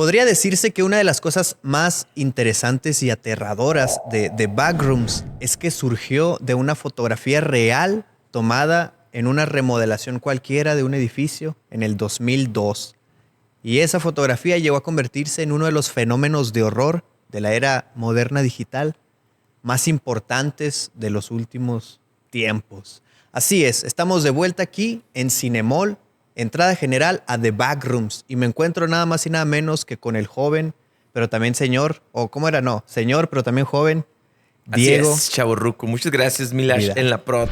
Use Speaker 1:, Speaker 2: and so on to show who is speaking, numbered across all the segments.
Speaker 1: Podría decirse que una de las cosas más interesantes y aterradoras de Backrooms es que surgió de una fotografía real tomada en una remodelación cualquiera de un edificio en el 2002. Y esa fotografía llegó a convertirse en uno de los fenómenos de horror de la era moderna digital más importantes de los últimos tiempos. Así es, estamos de vuelta aquí en Cinemol, entrada general a The Backrooms, y me encuentro nada más y nada menos que con el joven, pero también señor, o ¿cómo era? No, señor, pero también joven, Diego.
Speaker 2: Así es, chavorruco. Muchas gracias, Milash,
Speaker 1: Vida.
Speaker 2: en la prod.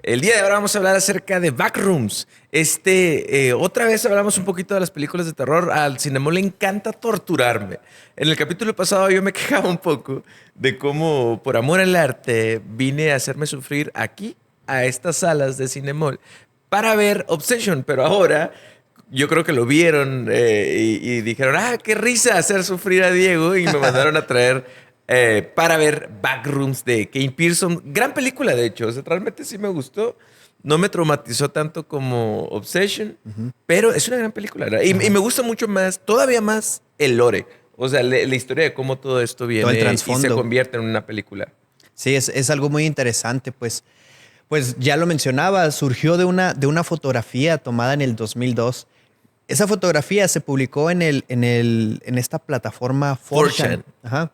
Speaker 2: El día de ahora vamos a hablar acerca de Backrooms. Otra vez hablamos un poquito de las películas de terror. Al Cinemol le encanta torturarme. En el capítulo pasado yo me quejaba un poco de cómo, por amor al arte, vine a hacerme sufrir aquí, a estas salas de Cinemol, para ver Obsession. Pero ahora yo creo que lo vieron y dijeron, qué risa hacer sufrir a Diego. Y me mandaron a traer para ver Backrooms de Kane Pearson. Gran película, de hecho. O sea, realmente sí me gustó. No me traumatizó tanto como Obsession, pero es una gran película, ¿verdad? Y me gusta mucho más, todavía más, el lore. O sea, la historia de cómo todo esto
Speaker 1: Todo el
Speaker 2: viene y
Speaker 1: trasfondo.
Speaker 2: se convierte en una película.
Speaker 1: Sí, es algo muy interesante, pues ya lo mencionaba, surgió de una fotografía tomada en el 2002. Esa fotografía se publicó en esta plataforma 4chan. Ajá.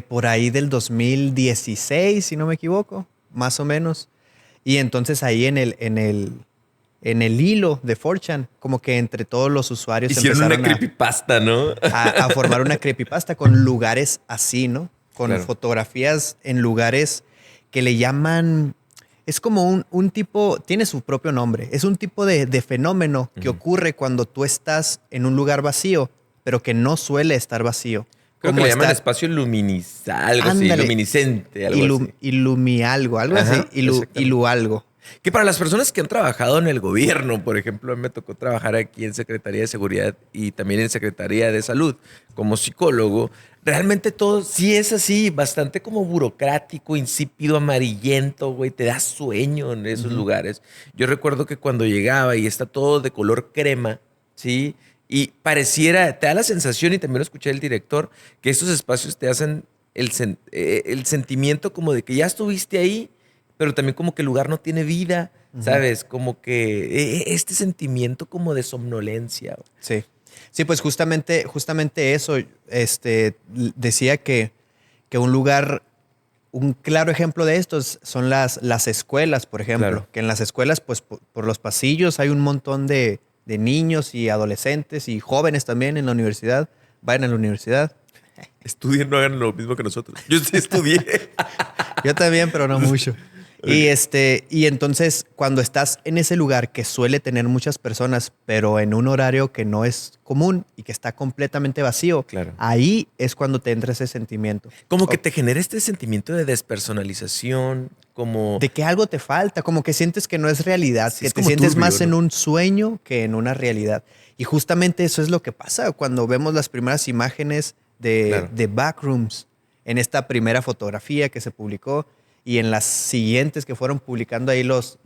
Speaker 1: Por ahí del 2016, si no me equivoco, más o menos. Y entonces ahí en el hilo de 4chan, como que entre todos los usuarios
Speaker 2: Hicieron una
Speaker 1: empezaron
Speaker 2: creepypasta, ¿no?
Speaker 1: a formar una creepypasta con lugares así, ¿no? Con
Speaker 2: Claro.
Speaker 1: fotografías en lugares que le llaman... Es como un tipo, tiene su propio nombre, es un tipo de fenómeno que ocurre cuando tú estás en un lugar vacío, pero que no suele estar vacío.
Speaker 2: Creo que
Speaker 1: Como
Speaker 2: le llaman
Speaker 1: está-
Speaker 2: espacio algo así,
Speaker 1: Ándale.
Speaker 2: luminiscente, algo así.
Speaker 1: Ilumi algo
Speaker 2: Ajá,
Speaker 1: así,
Speaker 2: exactamente.
Speaker 1: ilu algo.
Speaker 2: Que para las personas que han trabajado en el gobierno, por ejemplo, a mí me tocó trabajar aquí en Secretaría de Seguridad y también en Secretaría de Salud como psicólogo, realmente todo sí es así, bastante como burocrático, insípido, amarillento, güey, te da sueño en esos lugares. Yo recuerdo que cuando llegaba y está todo de color crema, ¿sí? Y pareciera, te da la sensación, y también lo escuché del director, que estos espacios te hacen el sentimiento como de que ya estuviste ahí, pero también como que el lugar no tiene vida, ¿sabes? Como que este sentimiento como de somnolencia.
Speaker 1: Sí. Sí, pues justamente eso, decía que un lugar, un claro ejemplo de esto son las escuelas, por ejemplo.
Speaker 2: Claro.
Speaker 1: Que en las escuelas, pues por los pasillos hay un montón de niños y adolescentes y jóvenes también en la universidad. Vayan a la universidad.
Speaker 2: Estudien, no hagan lo mismo que nosotros. Yo sí estudié.
Speaker 1: Yo también, pero no mucho. Y, y entonces, cuando estás en ese lugar que suele tener muchas personas, pero en un horario que no es común y que está completamente vacío,
Speaker 2: Claro.
Speaker 1: ahí es cuando te entra ese sentimiento.
Speaker 2: Como que te genera este sentimiento de despersonalización, como...
Speaker 1: De que algo te falta, como que sientes que no es realidad,
Speaker 2: Sí,
Speaker 1: que
Speaker 2: es
Speaker 1: te
Speaker 2: como
Speaker 1: sientes
Speaker 2: turbio,
Speaker 1: más en
Speaker 2: ¿no?
Speaker 1: un sueño que en una realidad. Y justamente eso es lo que pasa cuando vemos las primeras imágenes
Speaker 2: Claro.
Speaker 1: de Backrooms, en esta primera fotografía que se publicó y en las siguientes que fueron publicando ahí los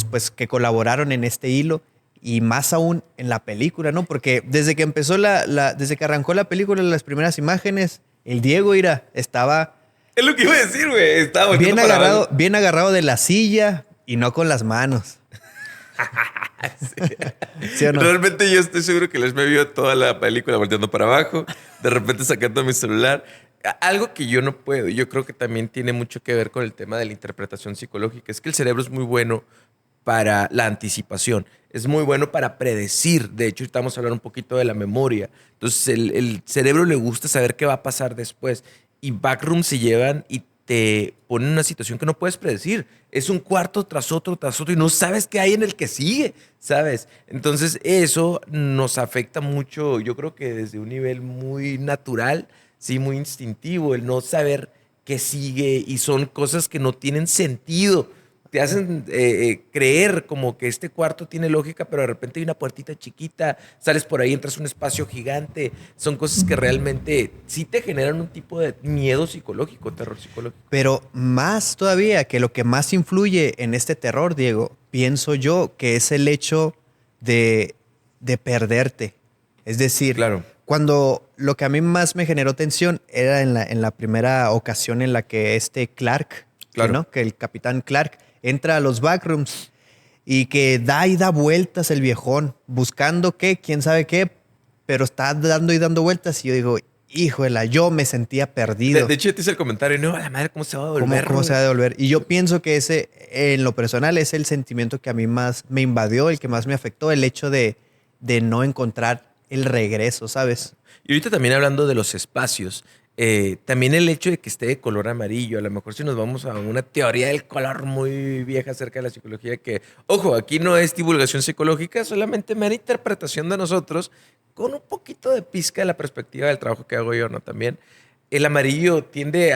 Speaker 1: pues que colaboraron en este hilo, y más aún en la película, ¿no? Porque desde que empezó desde que arrancó la película, las primeras imágenes, el Diego estaba
Speaker 2: Es lo que iba a decir, güey. Estaba volteando para abajo.
Speaker 1: bien agarrado de la silla y no con las manos. ¿Sí o no?
Speaker 2: Realmente yo estoy seguro que les me vio toda la película volteando para abajo, de repente sacando mi celular. Algo que yo no puedo, yo creo que también tiene mucho que ver con el tema de la interpretación psicológica, es que el cerebro es muy bueno para la anticipación, es muy bueno para predecir. De hecho, estamos hablando un poquito de la memoria. Entonces, el cerebro le gusta saber qué va a pasar después. Y Backrooms se llevan y te ponen en una situación que no puedes predecir. Es un cuarto tras otro, y no sabes qué hay en el que sigue, ¿sabes? Entonces, eso nos afecta mucho, yo creo que desde un nivel muy natural, sí, muy instintivo, el no saber qué sigue, y son cosas que no tienen sentido. te hacen creer como que este cuarto tiene lógica, pero de repente hay una puertita chiquita, sales por ahí, entras a un espacio gigante. Son cosas que realmente sí te generan un tipo de miedo psicológico, terror psicológico.
Speaker 1: Pero más todavía, que lo que más influye en este terror, Diego, pienso yo que es el hecho de perderte. Es decir,
Speaker 2: Claro.
Speaker 1: cuando lo que a mí más me generó tensión era en la primera ocasión en la que Clark,
Speaker 2: Claro.
Speaker 1: ¿no? Que el capitán Clark entra a los backrooms y que da y da vueltas el viejón, buscando qué, quién sabe qué, pero está dando y dando vueltas y yo digo, híjole, yo me sentía perdido.
Speaker 2: De hecho, yo te hice el comentario, no, a la madre, ¿cómo se va a devolver?
Speaker 1: ¿Cómo se va a devolver? Y yo pienso que ese, en lo personal, es el sentimiento que a mí más me invadió, el que más me afectó, el hecho de no encontrar el regreso, ¿sabes?
Speaker 2: Y ahorita también hablando de los espacios, también el hecho de que esté de color amarillo, a lo mejor si nos vamos a una teoría del color muy vieja acerca de la psicología, que, ojo, aquí no es divulgación psicológica, solamente mera interpretación de nosotros, con un poquito de pizca de la perspectiva del trabajo que hago yo, ¿no? También. El amarillo tiende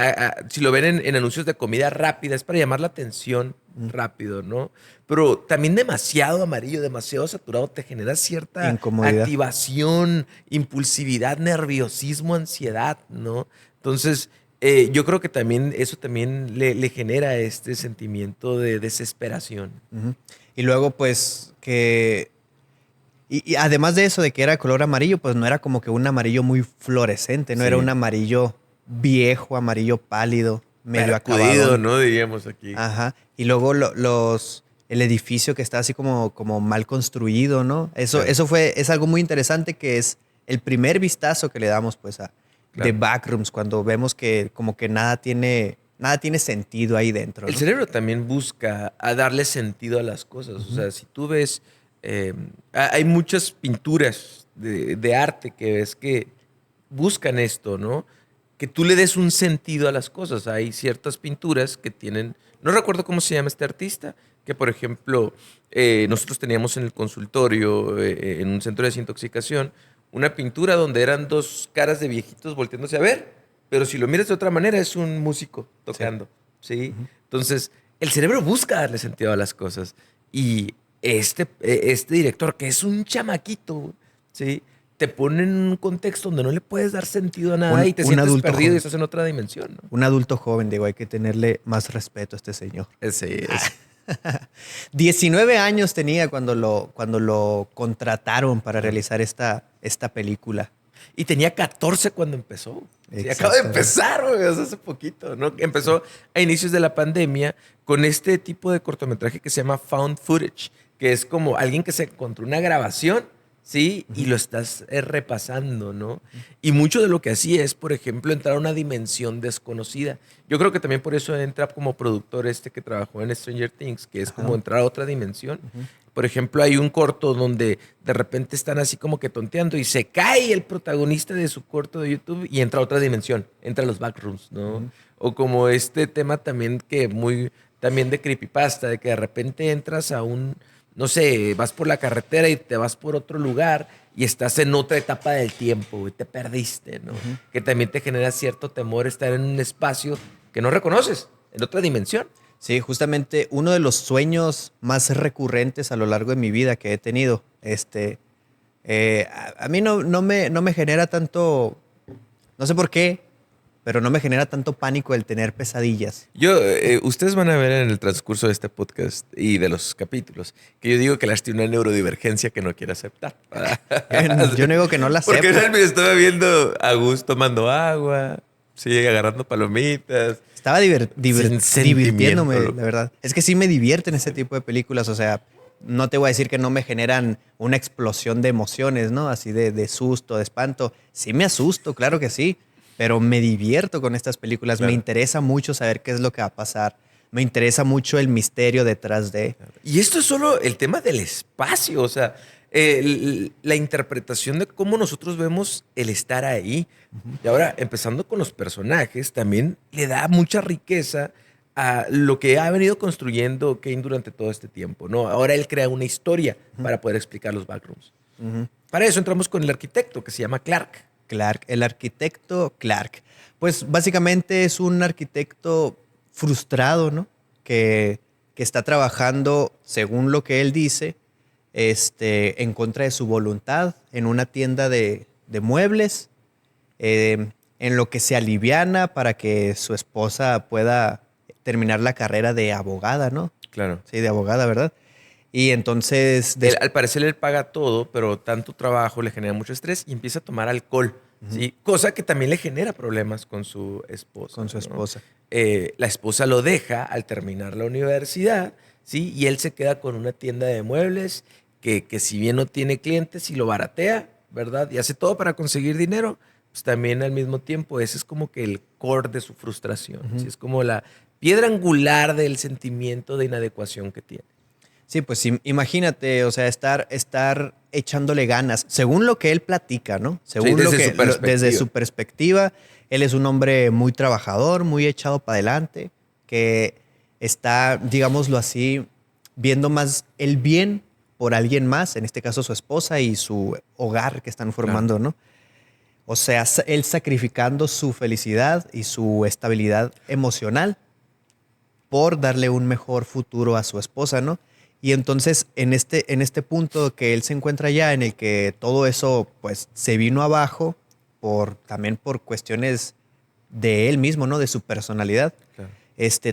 Speaker 2: si lo ven en anuncios de comida rápida, es para llamar la atención rápido, ¿no? Pero también demasiado amarillo, demasiado saturado, te genera cierta
Speaker 1: Incomodidad.
Speaker 2: activación, impulsividad, nerviosismo, ansiedad, ¿no? Entonces, yo creo que también eso también le genera este sentimiento de desesperación.
Speaker 1: Ujú. Y luego, pues, que... Y además de eso, de que era color amarillo, pues no era como que un amarillo muy fluorescente, no
Speaker 2: Sí.
Speaker 1: era un amarillo viejo, amarillo pálido, medio
Speaker 2: Percudido,
Speaker 1: acabado.
Speaker 2: ¿no? Diríamos aquí.
Speaker 1: Ajá. Y luego el edificio que está así como mal construido, ¿no?
Speaker 2: Claro.
Speaker 1: Es algo muy interesante que es el primer vistazo que le damos pues de
Speaker 2: Claro.
Speaker 1: Backrooms, cuando vemos que como que nada tiene sentido ahí dentro,
Speaker 2: El
Speaker 1: ¿no?
Speaker 2: cerebro también busca a darle sentido a las cosas. O sea, si tú ves, hay muchas pinturas de arte que ves que buscan esto, ¿no? Que tú le des un sentido a las cosas. Hay ciertas pinturas que tienen, no recuerdo cómo se llama este artista, que por ejemplo, nosotros teníamos en el consultorio, en un centro de desintoxicación, una pintura donde eran dos caras de viejitos volteándose a ver, pero si lo miras de otra manera es un músico tocando, ¿sí? Entonces, el cerebro busca darle sentido a las cosas. Y este director, que es un chamaquito, ¿sí? Te pone en un contexto donde no le puedes dar sentido a nada y te sientes
Speaker 1: adulto
Speaker 2: perdido y
Speaker 1: joven.
Speaker 2: estás en otra dimensión, ¿no?
Speaker 1: Un adulto joven, digo, hay que tenerle más respeto a este señor.
Speaker 2: Ese.
Speaker 1: 19 años tenía cuando lo contrataron para realizar esta película.
Speaker 2: Y tenía 14 cuando empezó. Sí, acaba de
Speaker 1: Exactamente.
Speaker 2: empezar, güey, o sea, hace poquito, ¿no? Empezó a inicios de la pandemia con este tipo de cortometraje que se llama Found Footage, que es como alguien que se encontró una grabación, ¿sí? Y lo estás repasando, ¿no? Y mucho de lo que hacía es, por ejemplo, entrar a una dimensión desconocida. Yo creo que también por eso entra como productor que trabajó en Stranger Things, que es como
Speaker 1: Ajá.
Speaker 2: entrar a otra dimensión. Por ejemplo, hay un corto donde de repente están así como que tonteando y se cae el protagonista de su corto de YouTube y entra a otra dimensión, entra a los backrooms, ¿no? O como este tema también también de creepypasta, de que de repente entras a no sé, vas por la carretera y te vas por otro lugar y estás en otra etapa del tiempo y te perdiste, ¿no? Que también te genera cierto temor estar en un espacio que no reconoces, en otra dimensión.
Speaker 1: Sí, justamente uno de los sueños más recurrentes a lo largo de mi vida que he tenido, a mí no me genera tanto, no sé por qué, pero no me genera tanto pánico el tener pesadillas.
Speaker 2: Ustedes van a ver en el transcurso de este podcast y de los capítulos que yo digo que Lars tiene una neurodivergencia que no quiere aceptar.
Speaker 1: Yo no digo que no la
Speaker 2: Porque
Speaker 1: acepto.
Speaker 2: me estaba viendo a Gus tomando agua, sigue agarrando palomitas.
Speaker 1: Estaba
Speaker 2: Sin sentimiento,
Speaker 1: divirtiéndome,
Speaker 2: loco.
Speaker 1: la verdad. Es que sí me divierten ese tipo de películas, o sea, no te voy a decir que no me generan una explosión de emociones, ¿no? Así de susto, de espanto. Sí me asusto, claro que sí, pero me divierto con estas películas.
Speaker 2: Claro.
Speaker 1: Me interesa mucho saber qué es lo que va a pasar. Me interesa mucho el misterio detrás de...
Speaker 2: Y esto es solo el tema del espacio, o sea, la interpretación de cómo nosotros vemos el estar ahí. Y ahora, empezando con los personajes, también le da mucha riqueza a lo que ha venido construyendo Kane durante todo este tiempo, ¿no? Ahora él crea una historia para poder explicar los backrooms. Para eso entramos con el arquitecto, que se llama Clark.
Speaker 1: Clark, el arquitecto Clark. Pues básicamente es un arquitecto frustrado, ¿no? Que que está trabajando, según lo que él dice, en contra de su voluntad en una tienda de muebles, en lo que se aliviana para que su esposa pueda terminar la carrera de abogada, ¿no?
Speaker 2: Claro.
Speaker 1: Sí, de abogada, ¿verdad? Y entonces...
Speaker 2: Al parecer él paga todo, pero tanto trabajo le genera mucho estrés y empieza a tomar alcohol, ¿sí? Cosa que también le genera problemas con su esposa.
Speaker 1: Con su esposa.
Speaker 2: La esposa lo deja al terminar la universidad, ¿sí? Y él se queda con una tienda de muebles que si bien no tiene clientes y lo baratea, ¿verdad? Y hace todo para conseguir dinero, pues también al mismo tiempo ese es como que el core de su frustración, ¿sí? Es como la piedra angular del sentimiento de inadecuación que tiene.
Speaker 1: Sí, pues imagínate, o sea, estar echándole ganas, según lo que él platica, ¿no? Según desde su perspectiva, él es un hombre muy trabajador, muy echado para adelante, que está, digámoslo así, viendo más el bien por alguien más, en este caso su esposa y su hogar que están formando, ¿no? O sea, él sacrificando su felicidad y su estabilidad emocional por darle un mejor futuro a su esposa, ¿no? Y entonces, en este punto que él se encuentra ya, en el que todo eso, pues, se vino abajo, también por cuestiones de él mismo, ¿no? De su personalidad.
Speaker 2: Claro.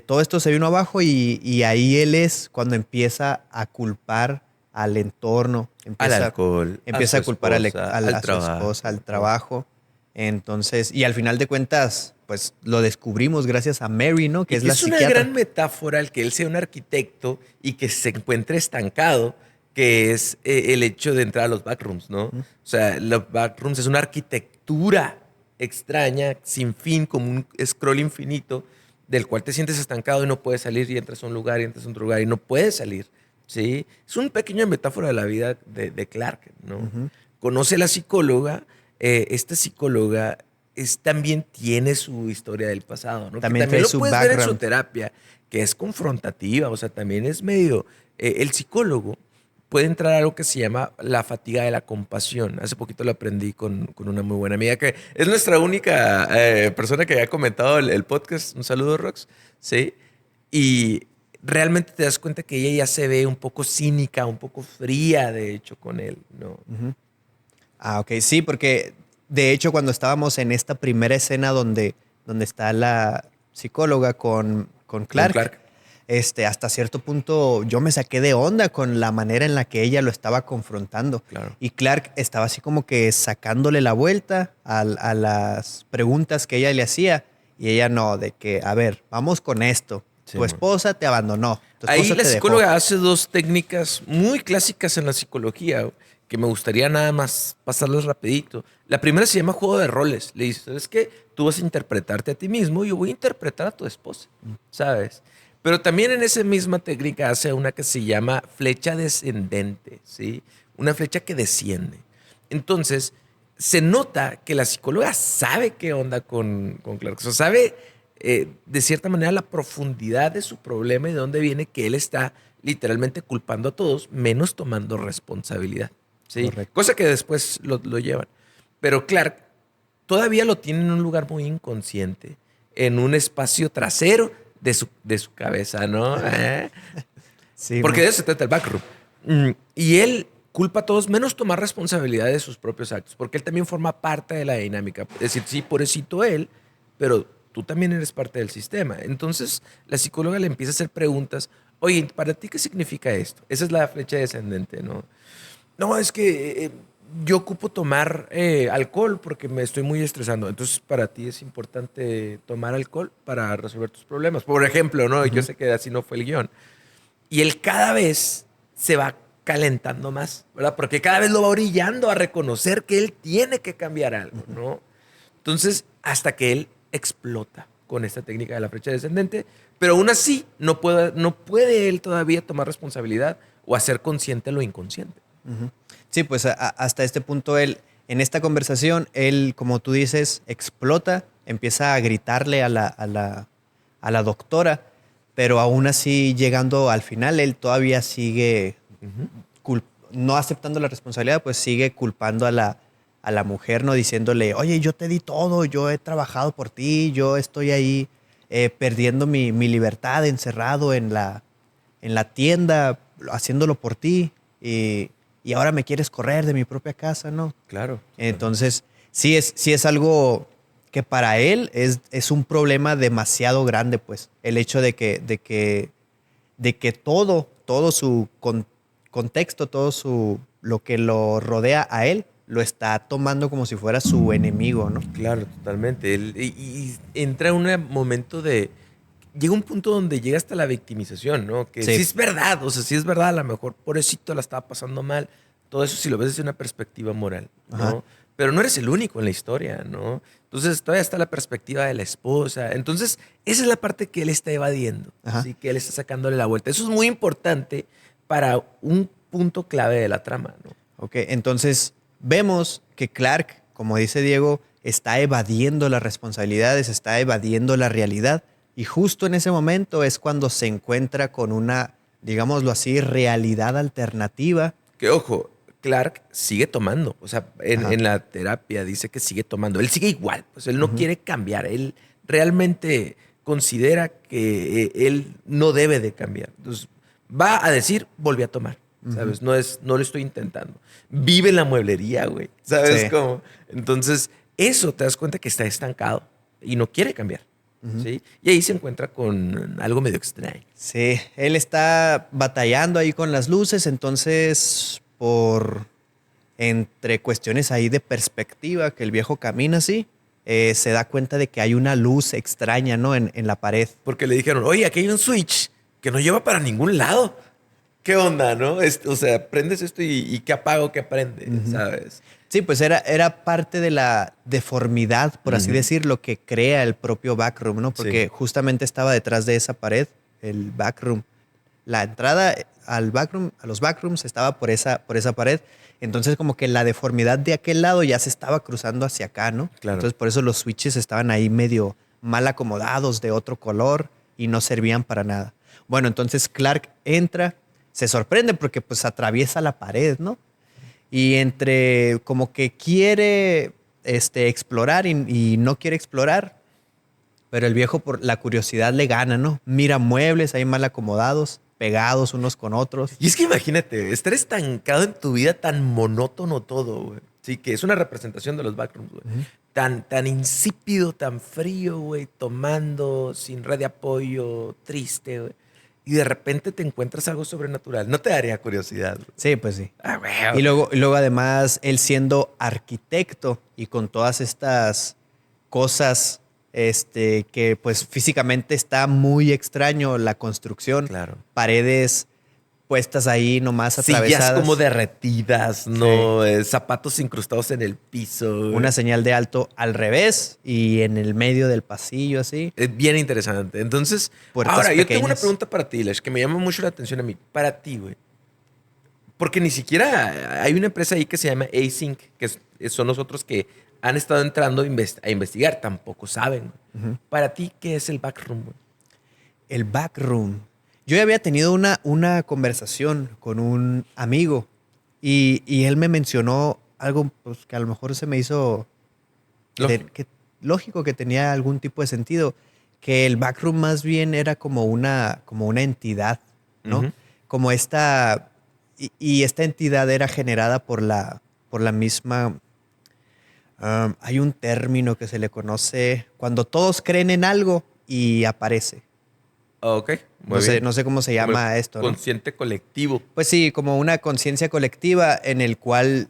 Speaker 1: Todo esto se vino abajo y ahí él es cuando empieza a culpar al entorno.
Speaker 2: Al alcohol,
Speaker 1: empieza a culpar
Speaker 2: esposa,
Speaker 1: a su esposa, al trabajo. Entonces, y al final de cuentas, pues lo descubrimos gracias a Mary, ¿no? Que es la psiquiatra.
Speaker 2: Es una gran metáfora el que él sea un arquitecto y que se encuentre estancado, que es el hecho de entrar a los backrooms, ¿no? O sea, los backrooms es una arquitectura extraña, sin fin, como un scroll infinito, del cual te sientes estancado y no puedes salir y entras a un lugar y entras a otro lugar y no puedes salir, ¿sí? Es una pequeña metáfora de la vida de Clark, ¿no? Conoce a la psicóloga. Esta psicóloga también tiene su historia del pasado, ¿no?
Speaker 1: También
Speaker 2: lo
Speaker 1: su
Speaker 2: puedes
Speaker 1: background.
Speaker 2: ver en su terapia, que es confrontativa, o sea, también es medio... el psicólogo puede entrar a algo que se llama la fatiga de la compasión. Hace poquito lo aprendí con una muy buena amiga, que es nuestra única persona que ha comentado el podcast. Un saludo, Rox. Sí. Y realmente te das cuenta que ella ya se ve un poco cínica, un poco fría, de hecho, con él, ¿no?
Speaker 1: Ah, ok. Sí, porque de hecho cuando estábamos en esta primera escena donde está la psicóloga con Clark, hasta cierto punto yo me saqué de onda con la manera en la que ella lo estaba confrontando.
Speaker 2: Claro.
Speaker 1: Y Clark estaba así como que sacándole la vuelta a las preguntas que ella le hacía. Y ella no, de que, a ver, vamos con esto.
Speaker 2: Sí,
Speaker 1: tu esposa te abandonó. Tu esposa
Speaker 2: ahí la
Speaker 1: te
Speaker 2: psicóloga
Speaker 1: dejó.
Speaker 2: hace dos técnicas muy clásicas en la psicología que me gustaría nada más pasarlas rapidito. La primera se llama juego de roles. Le dices, ¿sabes qué? Tú vas a interpretarte a ti mismo y yo voy a interpretar a tu esposa, ¿sabes? Pero también en esa misma técnica hace una que se llama flecha descendente, ¿sí? Una flecha que desciende. Entonces, se nota que la psicóloga sabe qué onda con Clark. O sea, sabe de cierta manera la profundidad de su problema y de dónde viene que él está literalmente culpando a todos, menos tomando responsabilidad. ¿Sí? Cosa que después lo llevan. Pero Clark todavía lo tiene en un lugar muy inconsciente, en un espacio trasero de su cabeza, ¿no?
Speaker 1: Sí,
Speaker 2: porque de eso se trata el backroom. Y él culpa a todos, menos tomar responsabilidad de sus propios actos, porque él también forma parte de la dinámica. Es decir, sí, pobrecito él, pero tú también eres parte del sistema. Entonces, la psicóloga le empieza a hacer preguntas. Oye, ¿para ti qué significa esto? Esa es la flecha descendente, ¿no? No, es que yo ocupo tomar alcohol porque me estoy muy estresando. Entonces, para ti es importante tomar alcohol para resolver tus problemas. Por ejemplo, ¿no? Yo sé que así no fue el guión. Y él cada vez se va calentando más, ¿verdad? Porque cada vez lo va orillando a reconocer que él tiene que cambiar algo, ¿no? Entonces, hasta que él explota con esta técnica de la flecha descendente, pero aún así no puede él todavía tomar responsabilidad o hacer consciente lo inconsciente.
Speaker 1: Sí, pues hasta este punto él, en esta conversación, él, como tú dices, explota, empieza a gritarle a la doctora, pero aún así, llegando al final, él todavía sigue, no aceptando la responsabilidad, pues sigue culpando a la mujer, ¿no? Diciéndole, oye, yo te di todo, yo he trabajado por ti, yo estoy ahí perdiendo mi libertad, encerrado en en la tienda haciéndolo por ti y ahora me quieres correr de mi propia casa, ¿no?
Speaker 2: Claro.
Speaker 1: Entonces, sí es algo que para él es un problema demasiado grande, pues. El hecho de que todo su contexto, lo que lo rodea a él, lo está tomando como si fuera su enemigo, ¿no?
Speaker 2: Claro, totalmente. Y entra en un momento de... Llega un punto donde llega hasta la victimización, ¿no? Que sí es verdad, o sea, sí es verdad, a lo mejor pobrecito la estaba pasando mal. Todo eso si lo ves desde una perspectiva moral, ¿no?
Speaker 1: Ajá.
Speaker 2: Pero no eres el único en la historia, ¿no? Entonces todavía está la perspectiva de la esposa. Entonces, esa es la parte que él está evadiendo.
Speaker 1: Ajá.
Speaker 2: Así que él está sacándole la vuelta. Eso es muy importante para un punto clave de la trama, ¿no?
Speaker 1: Ok, entonces vemos que Clark, como dice Diego, está evadiendo las responsabilidades, está evadiendo la realidad. Y justo en ese momento es cuando se encuentra con una, digámoslo así, realidad alternativa.
Speaker 2: Que ojo, Clark sigue tomando. O sea,
Speaker 1: Ajá.
Speaker 2: en la terapia dice que sigue tomando. Él sigue igual, pues él no
Speaker 1: Ujú.
Speaker 2: quiere cambiar. Él realmente considera que él no debe de cambiar. Entonces, va a decir, volví a tomar.
Speaker 1: Ujú.
Speaker 2: ¿Sabes? No lo estoy intentando. Vive en la mueblería, güey. ¿Sabes
Speaker 1: Sí.
Speaker 2: cómo? Entonces, eso te das cuenta que está estancado y no quiere cambiar.
Speaker 1: Ujú.
Speaker 2: ¿Sí? Y ahí se encuentra con algo medio extraño.
Speaker 1: Sí, él está batallando ahí con las luces, entonces entre cuestiones ahí de perspectiva, que el viejo camina así, se da cuenta de que hay una luz extraña, ¿no? En la pared.
Speaker 2: Porque le dijeron, oye, aquí hay un switch que no lleva para ningún lado. ¿Qué onda, no? O sea, prendes esto y ¿qué apago, qué prende?
Speaker 1: Ujú.
Speaker 2: ¿Sabes?
Speaker 1: Sí, pues era parte de la deformidad, por así
Speaker 2: Ujú.
Speaker 1: decirlo, que crea el propio backroom, ¿no? Porque
Speaker 2: Sí.
Speaker 1: justamente estaba detrás de esa pared, el backroom. La entrada al backroom, a los backrooms estaba por esa pared. Entonces como que la deformidad de aquel lado ya se estaba cruzando hacia acá, ¿no?
Speaker 2: Claro.
Speaker 1: Entonces por eso los switches estaban ahí medio mal acomodados de otro color y no servían para nada. Bueno, entonces Clark entra, se sorprende porque pues atraviesa la pared, ¿no? Y entre como que quiere explorar y no quiere explorar, pero el viejo por la curiosidad le gana, ¿no? Mira muebles ahí mal acomodados, pegados unos con otros.
Speaker 2: Y es que imagínate, estar estancado en tu vida tan monótono todo, güey. Sí, que es una representación de los backrooms, güey.
Speaker 1: Ujú.
Speaker 2: Tan insípido, tan frío, güey, tomando, sin red de apoyo, triste, güey. Y de repente te encuentras algo sobrenatural. ¿No te daría curiosidad, güey?
Speaker 1: Sí, pues sí.
Speaker 2: Ah, güey.
Speaker 1: Y luego además él siendo arquitecto y con todas estas cosas que pues físicamente está muy extraño la construcción,
Speaker 2: Claro.
Speaker 1: paredes puestas ahí nomás
Speaker 2: Sillas
Speaker 1: atravesadas,
Speaker 2: como derretidas, ¿no? Zapatos incrustados en el piso, güey.
Speaker 1: una señal de alto al revés y en el medio del pasillo así,
Speaker 2: Es bien interesante. Entonces,
Speaker 1: puertas
Speaker 2: ahora, yo tengo una
Speaker 1: pequeñas.
Speaker 2: pregunta para ti, Lash, que me llama mucho la atención a mí. Para ti, güey. Porque ni siquiera hay una empresa ahí que se llama Async, que son los otros que han estado entrando a investigar, tampoco saben.
Speaker 1: Ujú.
Speaker 2: Para ti, ¿qué es el backroom, güey?
Speaker 1: El backroom. Yo ya había tenido una conversación con un amigo y él me mencionó algo pues, que a lo mejor se me hizo
Speaker 2: Lógico.
Speaker 1: lógico que tenía algún tipo de sentido, que el backroom más bien era como una entidad, ¿no?
Speaker 2: Ujú.
Speaker 1: Como y esta entidad era generada por la misma. Hay un término que se le conoce cuando todos creen en algo y aparece.
Speaker 2: Ok, muy
Speaker 1: No sé,
Speaker 2: bien.
Speaker 1: no sé cómo se
Speaker 2: Como el
Speaker 1: llama esto, ¿no?
Speaker 2: consciente colectivo.
Speaker 1: Pues sí, como una conciencia colectiva en el cual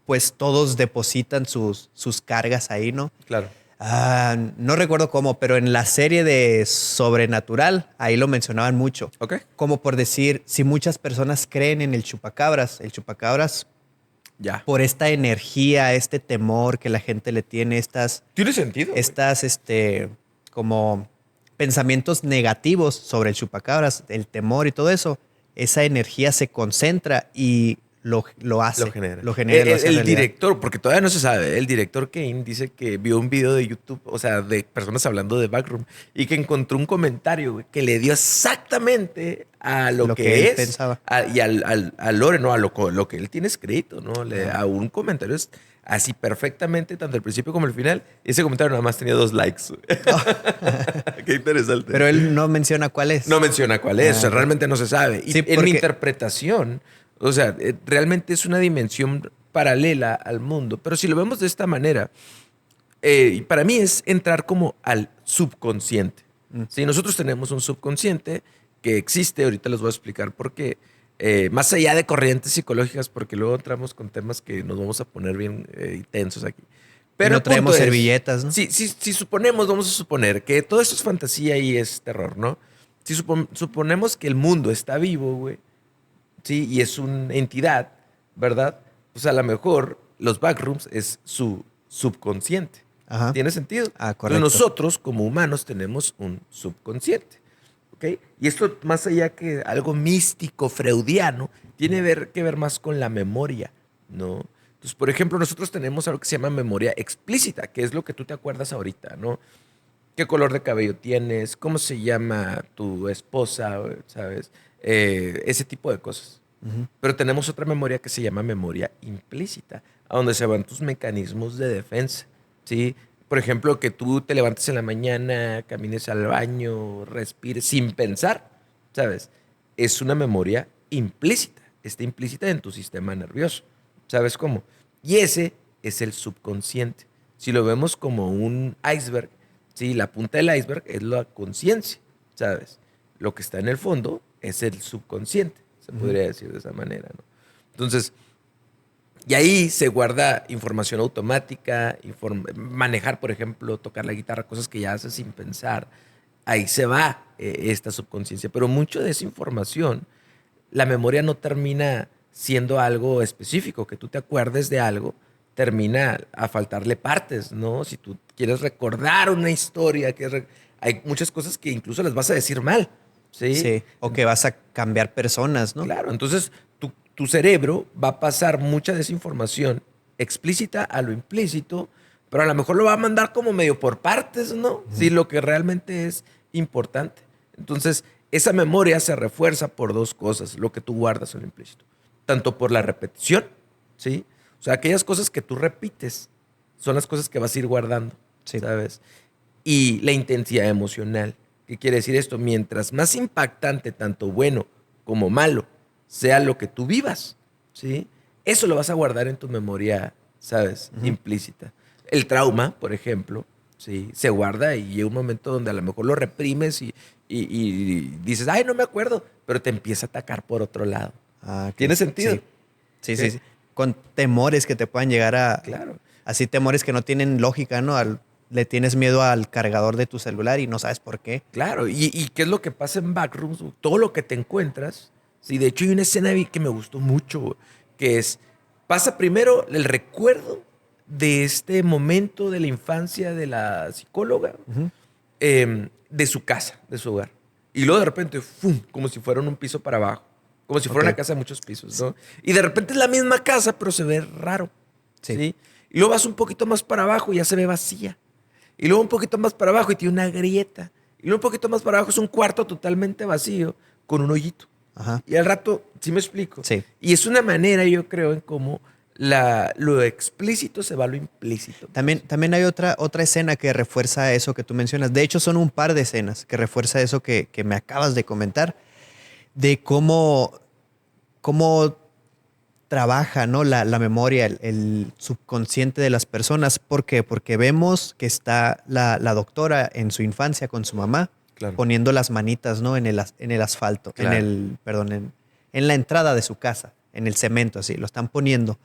Speaker 1: pues todos depositan sus cargas ahí, ¿no?
Speaker 2: Claro.
Speaker 1: No recuerdo cómo, pero en la serie de Sobrenatural, ahí lo mencionaban mucho.
Speaker 2: Ok.
Speaker 1: Como por decir, si muchas personas creen en el chupacabras
Speaker 2: Ya.
Speaker 1: por esta energía, este temor que la gente le tiene,
Speaker 2: Tiene sentido. Güey.
Speaker 1: como pensamientos negativos sobre el chupacabras, el temor y todo eso, esa energía se concentra y lo hace.
Speaker 2: Lo genera.
Speaker 1: Lo genera, lo hace
Speaker 2: El
Speaker 1: realidad.
Speaker 2: director, porque todavía no se sabe, el director Kane dice que vio un video de YouTube, o sea, de personas hablando de Backroom, y que encontró un comentario, güey, que le dio exactamente a lo que
Speaker 1: él
Speaker 2: es.
Speaker 1: pensaba.
Speaker 2: Y al lore, ¿no? A lo que él tiene escrito, ¿no? A un comentario así perfectamente, tanto el principio como el final. Y ese comentario nada más tenía 2 likes. Qué interesante.
Speaker 1: Pero él no menciona cuál es.
Speaker 2: No menciona cuál es, o sea,
Speaker 1: ok.
Speaker 2: realmente no se sabe. Y
Speaker 1: Sí,
Speaker 2: en mi
Speaker 1: porque-
Speaker 2: interpretación, o sea, realmente es una dimensión paralela al mundo. Pero si lo vemos de esta manera, para mí es entrar como al subconsciente. Sí, nosotros tenemos un subconsciente que existe, ahorita les voy a explicar por qué, más allá de corrientes psicológicas, porque luego entramos con temas que nos vamos a poner bien intensos aquí.
Speaker 1: Y no
Speaker 2: el punto
Speaker 1: traemos
Speaker 2: es,
Speaker 1: servilletas, ¿no?
Speaker 2: si suponemos, vamos a suponer que todo esto es fantasía y es terror, ¿no? Si suponemos que el mundo está vivo, güey, sí, y es una entidad, ¿verdad? Pues a lo mejor los backrooms es su subconsciente.
Speaker 1: Ajá.
Speaker 2: ¿Tiene sentido?
Speaker 1: Ah,
Speaker 2: Entonces
Speaker 1: correcto.
Speaker 2: nosotros como humanos tenemos un subconsciente. ¿Ok? Y esto, más allá que algo místico, freudiano, tiene que ver más con la memoria, ¿no? Entonces, por ejemplo, nosotros tenemos algo que se llama memoria explícita, que es lo que tú te acuerdas ahorita, ¿no? ¿Qué color de cabello tienes? ¿Cómo se llama tu esposa? ¿Sabes? Ese tipo de cosas.
Speaker 1: Ujú.
Speaker 2: Pero tenemos otra memoria que se llama memoria implícita, a donde se van tus mecanismos de defensa, ¿sí? Por ejemplo, que tú te levantes en la mañana, camines al baño, respires sin pensar, ¿sabes? Es una memoria implícita, está implícita en tu sistema nervioso, ¿sabes cómo? Y ese es el subconsciente. Si lo vemos como un iceberg, ¿sí? La punta del iceberg es la conciencia, ¿sabes? Lo que está en el fondo es el subconsciente, se podría decir de esa manera, ¿no? Entonces, y ahí se guarda información automática, manejar, por ejemplo, tocar la guitarra, cosas que ya haces sin pensar. Ahí se va esta subconsciencia. Pero mucho de esa información, la memoria no termina siendo algo específico, que tú te acuerdes de algo, termina a faltarle partes, ¿no? Si tú quieres recordar una historia, hay muchas cosas que incluso las vas a decir mal, ¿sí?
Speaker 1: Sí. O que vas a cambiar personas, ¿no?
Speaker 2: Claro, entonces tu cerebro va a pasar mucha de esa información explícita a lo implícito, pero a lo mejor lo va a mandar como medio por partes, ¿no? Sí, lo que realmente es importante. Entonces, esa memoria se refuerza por 2 cosas, lo que tú guardas en lo implícito. Tanto por la repetición, ¿sí? O sea, aquellas cosas que tú repites son las cosas que vas a ir guardando,
Speaker 1: Sí.
Speaker 2: ¿sabes? Y la intensidad emocional. ¿Qué quiere decir esto? Mientras más impactante, tanto bueno como malo, sea lo que tú vivas, ¿sí? Eso lo vas a guardar en tu memoria, ¿sabes? Implícita. El trauma, por ejemplo, ¿sí? Se guarda y llega un momento donde a lo mejor lo reprimes y dices, ay, no me acuerdo, pero te empieza a atacar por otro lado.
Speaker 1: Ah, ok.
Speaker 2: ¿Tiene sentido?
Speaker 1: Sí.
Speaker 2: Sí.
Speaker 1: Sí. Con temores que te puedan llegar a...
Speaker 2: Claro.
Speaker 1: Así temores que no tienen lógica, ¿no? Le tienes miedo al cargador de tu celular y no sabes por qué.
Speaker 2: Claro, y qué es lo que pasa en Backrooms, todo lo que te encuentras. Sí, de hecho hay una escena que me gustó mucho, que es, pasa primero el recuerdo de este momento de la infancia de la psicóloga, de su casa, de su hogar. Y luego de repente, ¡fum!, como si fuera un piso para abajo, como si fuera
Speaker 1: Ok.
Speaker 2: una casa de muchos pisos, ¿no? Y de repente es la misma casa, pero se ve raro,
Speaker 1: Sí.
Speaker 2: ¿sí? Y luego vas un poquito más para abajo y ya se ve vacía. Y luego un poquito más para abajo y tiene una grieta. Y luego un poquito más para abajo es un cuarto totalmente vacío con un hoyito.
Speaker 1: Ajá.
Speaker 2: Y al rato, ¿sí me explico?
Speaker 1: Sí.
Speaker 2: Y es una manera, yo creo, en cómo lo explícito se va a lo implícito.
Speaker 1: También hay otra escena que refuerza eso que tú mencionas. De hecho, son un par de escenas que refuerza eso que me acabas de comentar, de cómo trabaja, ¿no? la memoria, el subconsciente de las personas. ¿Por qué? Porque vemos que está la doctora en su infancia con su mamá,
Speaker 2: Claro.
Speaker 1: poniendo las manitas, ¿no? en el asfalto,
Speaker 2: Claro.
Speaker 1: en la entrada de su casa, en el cemento, así, lo están poniendo.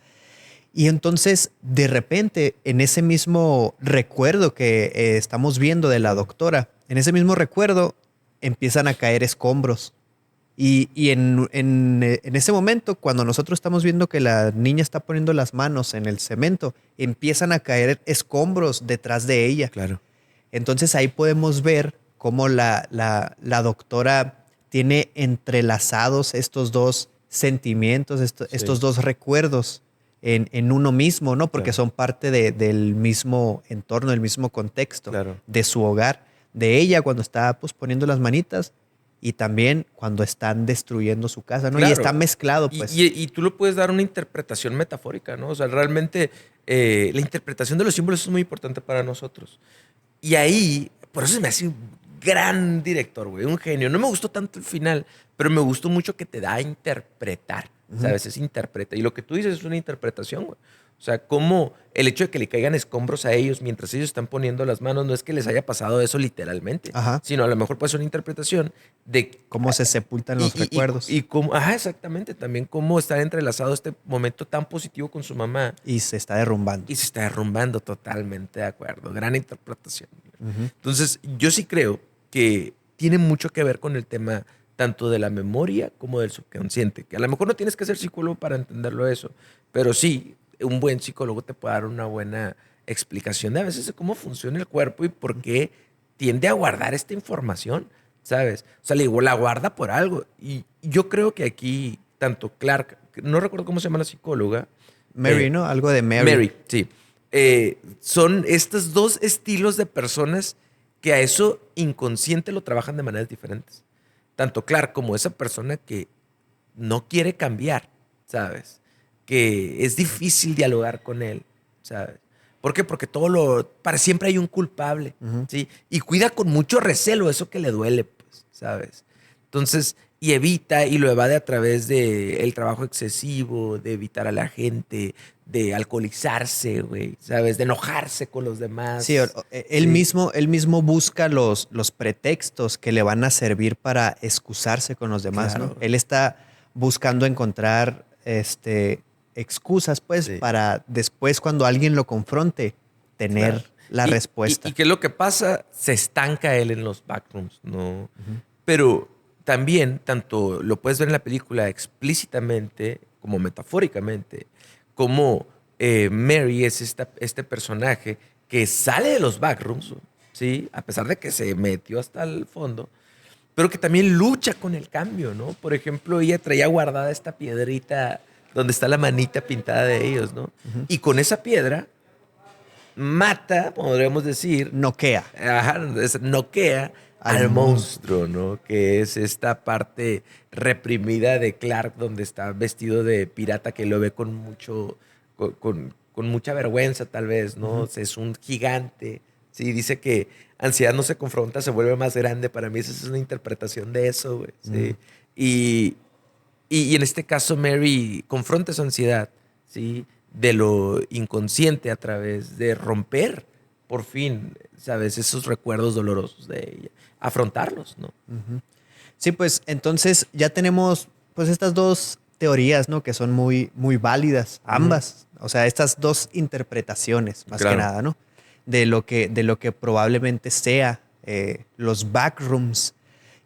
Speaker 1: Y entonces, de repente, en ese mismo recuerdo que estamos viendo de la doctora, en ese mismo recuerdo empiezan a caer escombros. Y en ese momento, cuando nosotros estamos viendo que la niña está poniendo las manos en el cemento, empiezan a caer escombros detrás de ella.
Speaker 2: Claro.
Speaker 1: Entonces ahí podemos ver cómo la doctora tiene entrelazados estos 2 sentimientos, estos 2 recuerdos en uno mismo, ¿no? Porque
Speaker 2: Claro.
Speaker 1: son parte del mismo entorno, del mismo contexto,
Speaker 2: Claro.
Speaker 1: de su hogar, de ella cuando está pues poniendo las manitas y también cuando están destruyendo su casa, ¿no?
Speaker 2: Claro.
Speaker 1: Y está mezclado, pues.
Speaker 2: Y tú le puedes dar una interpretación metafórica, ¿no? O sea, realmente la interpretación de los símbolos es muy importante para nosotros. Y ahí, por eso se me hace un gran director, güey, un genio. No me gustó tanto el final, pero me gustó mucho que te da a interpretar, ¿sabes? Es interpreta. Y lo que tú dices es una interpretación, güey. O sea, como el hecho de que le caigan escombros a ellos mientras ellos están poniendo las manos, no es que les haya pasado eso literalmente,
Speaker 1: Ajá.
Speaker 2: sino a lo mejor puede ser una interpretación de
Speaker 1: Cómo se sepultan los recuerdos.
Speaker 2: Y cómo, exactamente, también cómo está entrelazado este momento tan positivo con su mamá.
Speaker 1: Y se está derrumbando.
Speaker 2: Y se está derrumbando, totalmente de acuerdo. Gran interpretación.
Speaker 1: Ujú.
Speaker 2: Entonces, yo sí creo que tiene mucho que ver con el tema tanto de la memoria como del subconsciente, que a lo mejor no tienes que ser psicólogo para entenderlo eso, pero sí, un buen psicólogo te puede dar una buena explicación de a veces de cómo funciona el cuerpo y por qué tiende a guardar esta información, ¿sabes? O sea, le digo, la guarda por algo. Y yo creo que aquí, tanto Clark, no recuerdo cómo se llama la psicóloga.
Speaker 1: Mary, ¿no? Algo de Mary.
Speaker 2: Mary, sí. Son estos dos estilos de personas que a eso inconsciente lo trabajan de maneras diferentes. Tanto Clark como esa persona que no quiere cambiar, ¿sabes? Que es difícil dialogar con él, ¿sabes? ¿Por qué? Porque para siempre hay un culpable, ¿sí? Y cuida con mucho recelo eso que le duele, pues, ¿sabes? Entonces, y evita y lo evade a través de el trabajo excesivo, de evitar a la gente, de alcoholizarse, güey, ¿sabes? De enojarse con los demás.
Speaker 1: Sí, él mismo busca los pretextos que le van a servir para excusarse con los demás,
Speaker 2: Claro.
Speaker 1: ¿no? Él está buscando encontrar excusas, pues,
Speaker 2: Sí.
Speaker 1: para después, cuando alguien lo confronte, tener
Speaker 2: Claro.
Speaker 1: la respuesta.
Speaker 2: ¿Y qué es lo que pasa? Se estanca él en los backrooms, ¿no? Pero también, tanto lo puedes ver en la película explícitamente como metafóricamente, como Mary es este personaje que sale de los backrooms, ¿sí? A pesar de que se metió hasta el fondo, pero que también lucha con el cambio, ¿no? Por ejemplo, ella traía guardada esta piedrita donde está la manita pintada de ellos, ¿no? Y con esa piedra mata, podríamos decir,
Speaker 1: Noquea.
Speaker 2: noquea al monstruo, ¿no? Que es esta parte reprimida de Clark, donde está vestido de pirata, que lo ve con mucha vergüenza, tal vez, ¿no? O sea, es un gigante. Sí, dice que ansiedad no se confronta, se vuelve más grande. Para mí esa es una interpretación de eso, güey. ¿Sí? Y en este caso Mary confronta esa ansiedad, ¿sí? De lo inconsciente a través de romper, por fin, ¿sabes? Esos recuerdos dolorosos de ella. Afrontarlos, ¿no?
Speaker 1: Sí, pues entonces ya tenemos pues estas dos teorías, ¿no? Que son muy, muy válidas, ambas. O sea, estas dos interpretaciones, más
Speaker 2: Claro.
Speaker 1: que nada, ¿no? De lo que probablemente sea los backrooms.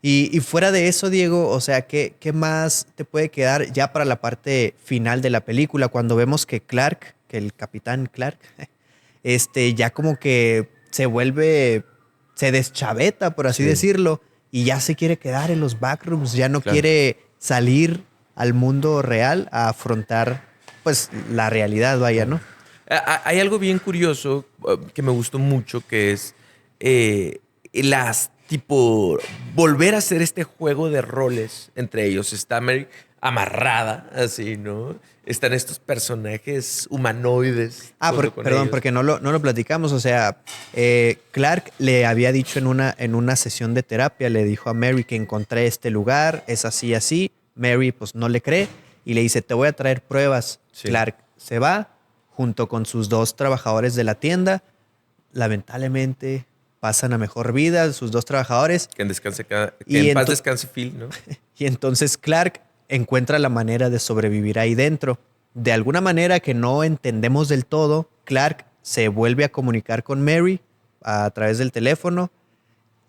Speaker 1: Y fuera de eso, Diego, o sea, ¿qué más te puede quedar ya para la parte final de la película? Cuando vemos que Clark, que el capitán Clark, ya como que se deschaveta, por así
Speaker 2: Sí.
Speaker 1: decirlo, y ya se quiere quedar en los backrooms, ya no
Speaker 2: Claro.
Speaker 1: quiere salir al mundo real a afrontar, pues, la realidad, vaya, ¿no?
Speaker 2: Hay algo bien curioso que me gustó mucho, que es volver a hacer este juego de roles entre ellos. Está Mary amarrada, así, ¿no? Están estos personajes humanoides. junto con
Speaker 1: Perdón,
Speaker 2: ellos.
Speaker 1: porque no lo platicamos. O sea, Clark le había dicho en una sesión de terapia, le dijo a Mary que encontré este lugar, es así, así. Mary, pues, no le cree y le dice, te voy a traer pruebas.
Speaker 2: Sí.
Speaker 1: Clark se va junto con sus dos trabajadores de la tienda. Lamentablemente pasan a mejor vida sus dos trabajadores.
Speaker 2: Que
Speaker 1: Y
Speaker 2: en paz descanse Phil, ¿no?
Speaker 1: Y entonces Clark encuentra la manera de sobrevivir ahí dentro. De alguna manera que no entendemos del todo, Clark se vuelve a comunicar con Mary a través del teléfono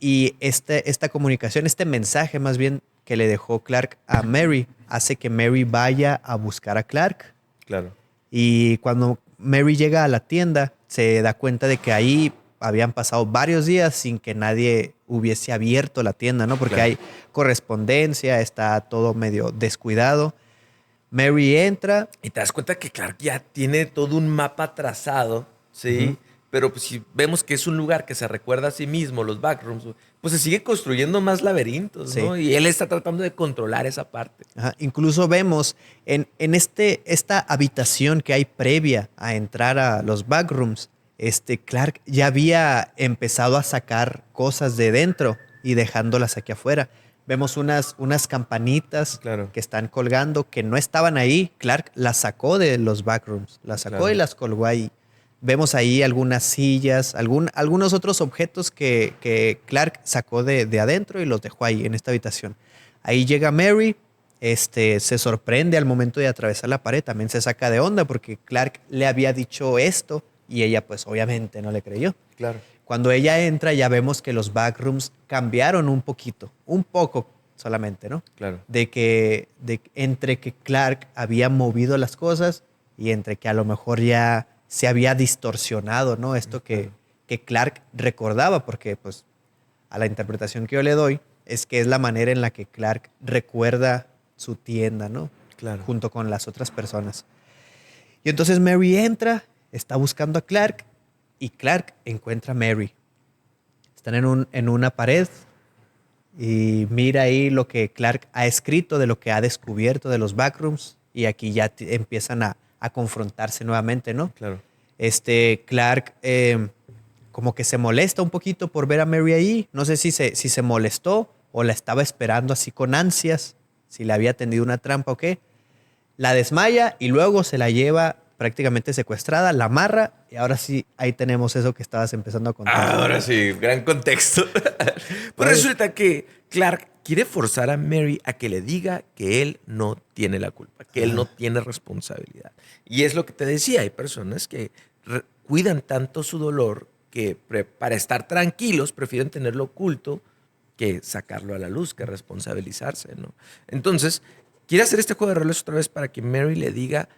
Speaker 1: y esta comunicación, este mensaje más bien que le dejó Clark a Mary, hace que Mary vaya a buscar a Clark.
Speaker 2: Claro.
Speaker 1: Y cuando Mary llega a la tienda, se da cuenta de que ahí habían pasado varios días sin que nadie hubiese abierto la tienda, ¿no? Porque
Speaker 2: Claro.
Speaker 1: hay correspondencia, está todo medio descuidado. Mary entra.
Speaker 2: Y te das cuenta que Clark ya tiene todo un mapa trazado, ¿sí? Pero pues, si vemos que es un lugar que se recuerda a sí mismo, los backrooms, pues se sigue construyendo más laberintos, ¿no?
Speaker 1: Sí.
Speaker 2: Y él está tratando de controlar esa parte.
Speaker 1: Ajá. Incluso vemos en esta habitación que hay previa a entrar a los backrooms, Clark ya había empezado a sacar cosas de dentro y dejándolas aquí afuera. Vemos unas campanitas
Speaker 2: Claro.
Speaker 1: que están colgando que no estaban ahí. Clark las sacó de los backrooms, las sacó
Speaker 2: Claro.
Speaker 1: y las colgó ahí. Vemos ahí algunas sillas, algunos otros objetos que Clark sacó de adentro y los dejó ahí en esta habitación. Ahí llega Mary, se sorprende al momento de atravesar la pared, también se saca de onda porque Clark le había dicho esto y ella pues obviamente no le creyó.
Speaker 2: Claro.
Speaker 1: Cuando ella entra ya vemos que los backrooms cambiaron un poquito, un poco solamente, ¿no?
Speaker 2: Claro.
Speaker 1: Entre que Clark había movido las cosas y entre que a lo mejor ya se había distorsionado, ¿no? Esto que Clark recordaba, porque pues a la interpretación que yo le doy es que es la manera en la que Clark recuerda su tienda, ¿no?
Speaker 2: Claro.
Speaker 1: Junto con las otras personas. Y entonces Mary entra, está buscando a Clark y Clark encuentra a Mary. Están en una pared y mira ahí lo que Clark ha escrito de lo que ha descubierto de los backrooms y aquí ya empiezan a confrontarse nuevamente, ¿no?
Speaker 2: Claro.
Speaker 1: Clark como que se molesta un poquito por ver a Mary ahí. No sé si se molestó o la estaba esperando así con ansias, si le había tendido una trampa o qué. La desmaya y luego se la lleva prácticamente secuestrada, la amarra y ahora sí, ahí tenemos eso que estabas empezando a contar.
Speaker 2: Ahora sí, gran contexto. Pues resulta que Clark quiere forzar a Mary a que le diga que él no tiene la culpa, que él no tiene responsabilidad. Y es lo que te decía, hay personas que cuidan tanto su dolor que para estar tranquilos prefieren tenerlo oculto que sacarlo a la luz, que responsabilizarse, ¿no? Entonces, quiere hacer este juego de roles otra vez para que Mary le diga: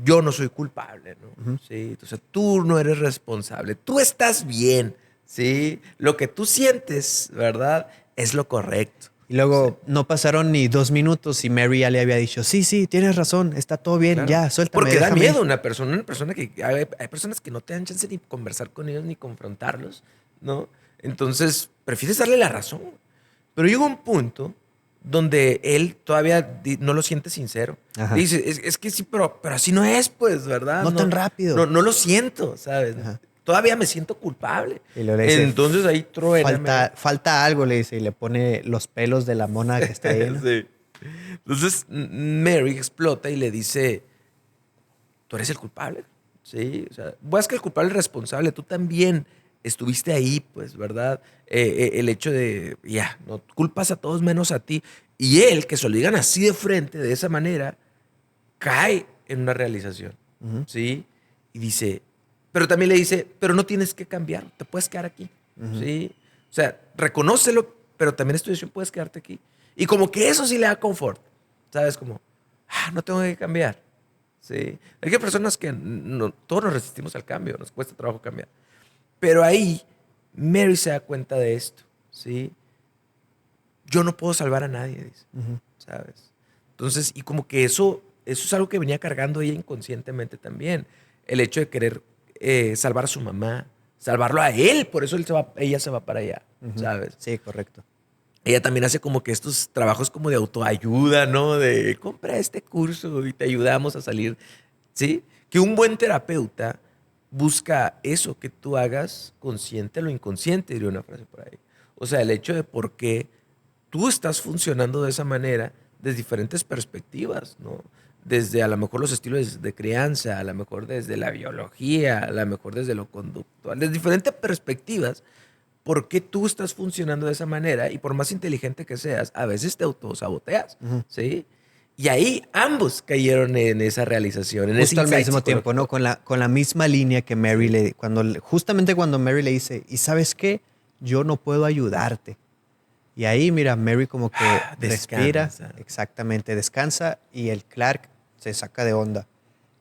Speaker 2: yo no soy culpable, ¿no?
Speaker 1: Ujú.
Speaker 2: Sí, entonces tú no eres responsable, tú estás bien, ¿sí? Lo que tú sientes, ¿verdad? Es lo correcto.
Speaker 1: Y luego no pasaron ni 2 minutos y Mary ya le había dicho, sí, tienes razón, está todo bien,
Speaker 2: Claro.
Speaker 1: ya, suéltame.
Speaker 2: Porque da
Speaker 1: déjame
Speaker 2: miedo
Speaker 1: ir".
Speaker 2: una persona que hay personas que no te dan chance ni conversar con ellos ni confrontarlos, ¿no? Entonces, prefieres darle la razón. Pero llega un punto donde él todavía no lo siente sincero.
Speaker 1: Ajá.
Speaker 2: Dice, es que sí, pero así no es, pues, ¿verdad?
Speaker 1: No tan rápido.
Speaker 2: No lo siento, ¿sabes?
Speaker 1: Ajá.
Speaker 2: Todavía me siento culpable.
Speaker 1: Y luego le dice,
Speaker 2: Entonces ahí truena.
Speaker 1: falta algo, le dice, y le pone los pelos de la mona que está ahí, ¿no?
Speaker 2: Sí. Entonces Mary explota y le dice, tú eres el culpable. Sí, o sea, vas que el culpable es responsable, tú también estuviste ahí, pues, ¿verdad? El hecho de, no culpas a todos menos a ti. Y él, que se lo digan así de frente, de esa manera, cae en una realización,
Speaker 1: Ujú.
Speaker 2: ¿sí? Y dice, pero también le dice, pero no tienes que cambiar, te puedes quedar aquí,
Speaker 1: Ujú.
Speaker 2: ¿sí? O sea, reconócelo, pero también es tu decisión, puedes quedarte aquí. Y como que eso sí le da confort, ¿sabes? Como, no tengo que cambiar, ¿sí? Hay que personas que todos nos resistimos al cambio, nos cuesta trabajo cambiar. Pero ahí Mary se da cuenta de esto, ¿sí? Yo no puedo salvar a nadie, dice,
Speaker 1: Ujú.
Speaker 2: ¿sabes? Entonces, y como que eso es algo que venía cargando ella inconscientemente también. El hecho de querer salvar a su mamá, salvarlo a él, por eso ella se va para allá,
Speaker 1: Ujú.
Speaker 2: ¿sabes?
Speaker 1: Sí, correcto.
Speaker 2: Ella también hace como que estos trabajos como de autoayuda, ¿no? De compra este curso y te ayudamos a salir, ¿sí? Que un buen terapeuta busca eso, que tú hagas consciente lo inconsciente, diría una frase por ahí. O sea, el hecho de por qué tú estás funcionando de esa manera desde diferentes perspectivas, ¿no? Desde a lo mejor los estilos de crianza, a lo mejor desde la biología, a lo mejor desde lo conductual, desde diferentes perspectivas, por qué tú estás funcionando de esa manera y por más inteligente que seas, a veces te autosaboteas,
Speaker 1: Ujú.
Speaker 2: ¿sí? Y ahí ambos cayeron en esa realización, en ese
Speaker 1: Justo al
Speaker 2: insight
Speaker 1: mismo tiempo, ¿no?
Speaker 2: psicológico.
Speaker 1: Con la misma línea que Mary justamente cuando Mary le dice, ¿y sabes qué? Yo no puedo ayudarte. Y ahí, mira, Mary como que respira,
Speaker 2: Descansa.
Speaker 1: exactamente, descansa y el Clark se saca de onda.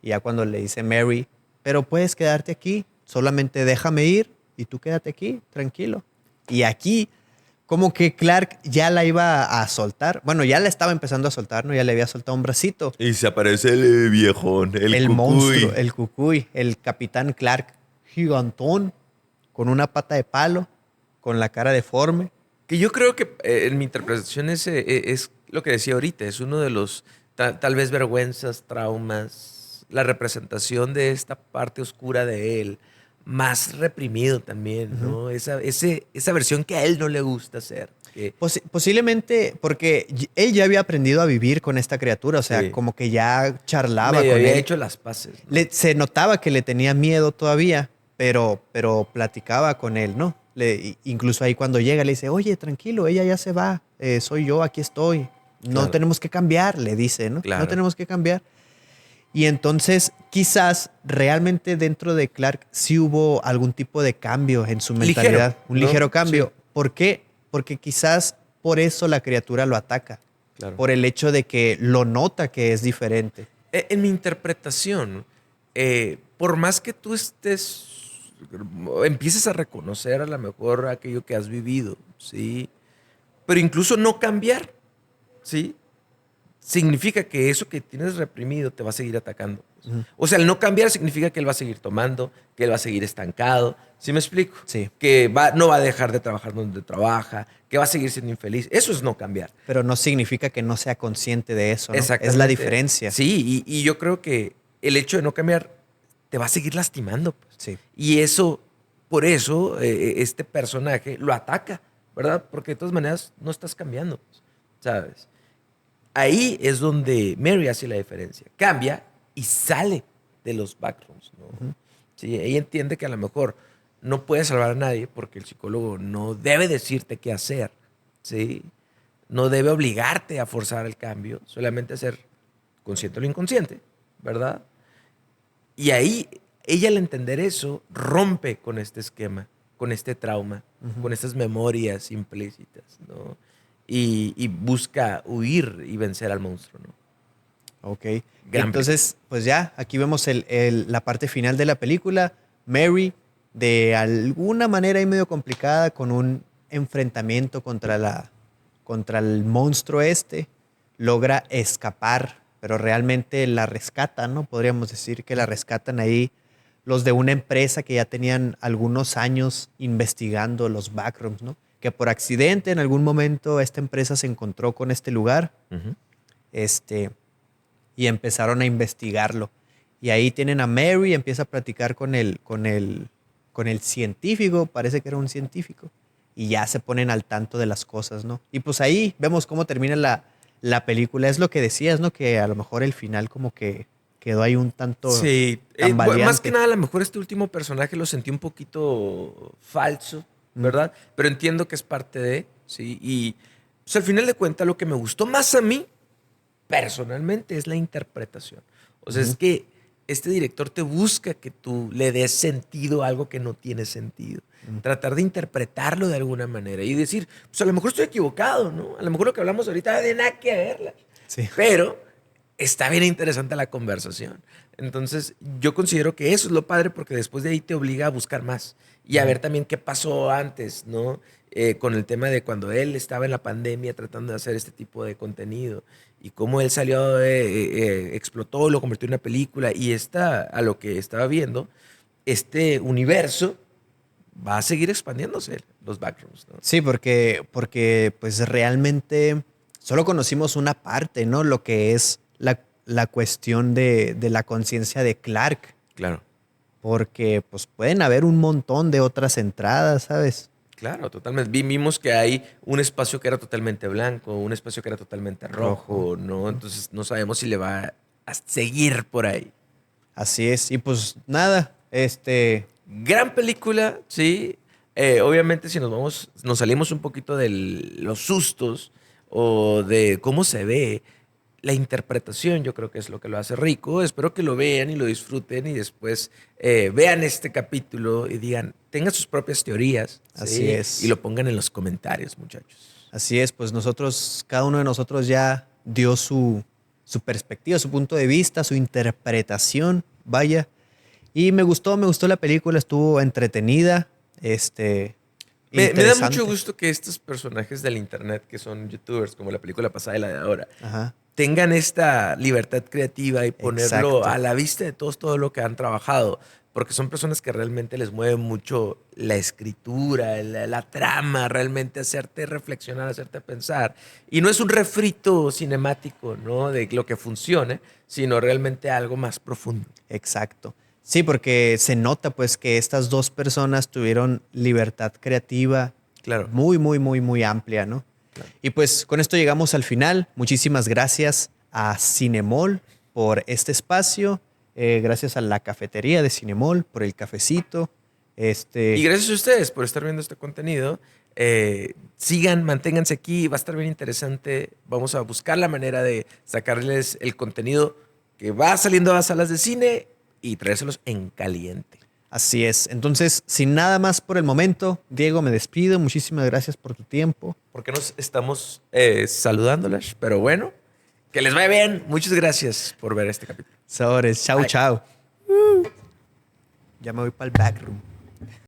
Speaker 1: Y ya cuando le dice Mary, pero puedes quedarte aquí, solamente déjame ir y tú quédate aquí, tranquilo. Y aquí, como que Clark ya la iba a soltar. Bueno, ya la estaba empezando a soltar, ¿no? Ya le había soltado un bracito.
Speaker 2: Y se aparece el viejón,
Speaker 1: El monstruo, el cucuy, el capitán Clark, gigantón, con una pata de palo, con la cara deforme.
Speaker 2: Que yo creo que en mi interpretación es lo que decía ahorita, es uno de los tal vez vergüenzas, traumas, la representación de esta parte oscura de él, más reprimido también, ¿no? Esa versión que a él no le gusta hacer.
Speaker 1: Posiblemente porque él ya había aprendido a vivir con esta criatura, o sea,
Speaker 2: Sí.
Speaker 1: como que ya charlaba
Speaker 2: Medio
Speaker 1: con
Speaker 2: había
Speaker 1: él.
Speaker 2: hecho las paces, ¿no?
Speaker 1: Se notaba que le tenía miedo todavía, pero platicaba con él, ¿no? Incluso ahí cuando llega le dice, oye, tranquilo, ella ya se va, soy yo, aquí estoy. No
Speaker 2: Claro.
Speaker 1: tenemos que cambiar, le dice, ¿no?
Speaker 2: Claro.
Speaker 1: No tenemos que cambiar. Y entonces quizás realmente dentro de Clark sí hubo algún tipo de cambio en su mentalidad.
Speaker 2: Ligero,
Speaker 1: Un
Speaker 2: ¿no?
Speaker 1: ligero cambio.
Speaker 2: Sí.
Speaker 1: ¿Por qué? Porque quizás por eso la criatura lo ataca.
Speaker 2: Claro.
Speaker 1: Por el hecho de que lo nota que es diferente.
Speaker 2: En mi interpretación, por más que tú empieces a reconocer a lo mejor aquello que has vivido, ¿sí? Pero incluso no cambiar, ¿sí? Significa que eso que tienes reprimido te va a seguir atacando. O sea, el no cambiar significa que él va a seguir tomando, que él va a seguir estancado. ¿Sí me explico?
Speaker 1: Sí.
Speaker 2: Que no va a dejar de trabajar donde trabaja, que va a seguir siendo infeliz. Eso es no cambiar.
Speaker 1: Pero no significa que no sea consciente de eso, ¿no?
Speaker 2: Exactamente.
Speaker 1: Es la diferencia.
Speaker 2: Sí, y yo creo que el hecho de no cambiar te va a seguir lastimando. Pues.
Speaker 1: Sí.
Speaker 2: Y eso, por eso, este personaje lo ataca, ¿verdad? Porque de todas maneras no estás cambiando, pues, ¿sabes? Ahí es donde Mary hace la diferencia. Cambia y sale de los backrooms, ¿no? Sí, ella entiende que a lo mejor no puede salvar a nadie porque el psicólogo no debe decirte qué hacer, ¿sí? No debe obligarte a forzar el cambio, solamente a ser consciente o lo inconsciente, ¿verdad? Y ahí, ella al entender eso, rompe con este esquema, con este trauma, con estas memorias implícitas, ¿no? Y busca huir y vencer al monstruo, ¿no?
Speaker 1: Ok.
Speaker 2: Gran
Speaker 1: Entonces, pues ya, aquí vemos la parte final de la película. Mary, de alguna manera ahí medio complicada, con un enfrentamiento contra el monstruo logra escapar, pero realmente la rescatan, ¿no? Podríamos decir que la rescatan ahí los de una empresa que ya tenían algunos años investigando los backrooms, ¿no? Que por accidente en algún momento esta empresa se encontró con este lugar. Y empezaron a investigarlo. Y ahí tienen a Mary, empieza a platicar con el científico, parece que era un científico, y ya se ponen al tanto de las cosas, ¿no? Y pues ahí vemos cómo termina la película. Es lo que decías, ¿no? Que a lo mejor el final como que quedó ahí un tanto
Speaker 2: Sí,
Speaker 1: tambaleante.
Speaker 2: más que nada a lo mejor este último personaje lo sentí un poquito falso, ¿verdad? Pero entiendo que es parte de, ¿sí? Y pues, al final de cuentas lo que me gustó más a mí personalmente es la interpretación. O sea, es que este director te busca que tú le des sentido a algo que no tiene sentido. Tratar de interpretarlo de alguna manera y decir, pues a lo mejor estoy equivocado, ¿no? A lo mejor lo que hablamos ahorita no tiene nada que verla.
Speaker 1: Sí.
Speaker 2: Pero está bien interesante la conversación. Entonces, yo considero que eso es lo padre porque después de ahí te obliga a buscar más y a ver también qué pasó antes, ¿no? Con el tema de cuando él estaba en la pandemia tratando de hacer este tipo de contenido y cómo él salió, explotó, lo convirtió en una película y a lo que estaba viendo, este universo va a seguir expandiéndose, los backrooms, ¿no?
Speaker 1: Sí, porque pues realmente solo conocimos una parte, ¿no? Lo que es la cuestión de la conciencia de Clark.
Speaker 2: Claro.
Speaker 1: Porque pues pueden haber un montón de otras entradas, ¿sabes?
Speaker 2: Claro, totalmente. Vimos que hay un espacio que era totalmente blanco, un espacio que era totalmente rojo, ¿no? Entonces no sabemos si le va a seguir por ahí.
Speaker 1: Así es. Y pues nada,
Speaker 2: Gran película, sí. Obviamente si nos salimos un poquito de los sustos o de cómo se ve, la interpretación yo creo que es lo que lo hace rico. Espero que lo vean y lo disfruten y después vean este capítulo y digan, tengan sus propias teorías.
Speaker 1: Así
Speaker 2: ¿sí?
Speaker 1: es.
Speaker 2: Y lo pongan en los comentarios, muchachos.
Speaker 1: Así es, pues cada uno de nosotros ya dio su perspectiva, su punto de vista, su interpretación, vaya. Y me gustó la película, estuvo entretenida,
Speaker 2: Me da mucho gusto que estos personajes del internet, que son youtubers, como la película pasada y la de ahora, tengan esta libertad creativa y ponerlo a la vista de todos, todo lo que han trabajado. porque son personas que realmente les mueve mucho la escritura, la trama, realmente hacerte reflexionar, hacerte pensar. Y no es un refrito cinemático, ¿no? De lo que funcione, sino realmente algo más profundo.
Speaker 1: Exacto. Sí, porque se nota pues que estas dos personas tuvieron libertad creativa
Speaker 2: Claro.
Speaker 1: muy, muy, muy, muy amplia, ¿no?
Speaker 2: Claro.
Speaker 1: Y pues con esto llegamos al final. Muchísimas gracias a Cinemol por este espacio. Gracias a la cafetería de Cinemol por el cafecito.
Speaker 2: Y gracias a ustedes por estar viendo este contenido. Sigan, manténganse aquí, va a estar bien interesante. Vamos a buscar la manera de sacarles el contenido que va saliendo a las salas de cine y traérselos en caliente.
Speaker 1: Así es. Entonces, sin nada más por el momento, Diego, me despido. Muchísimas gracias por tu tiempo.
Speaker 2: Porque nos estamos saludándolas, pero bueno, que les vaya bien. Muchas gracias por ver este capítulo.
Speaker 1: Sobres. Chao,
Speaker 2: Bye.
Speaker 1: chao. Ya me voy para el backroom.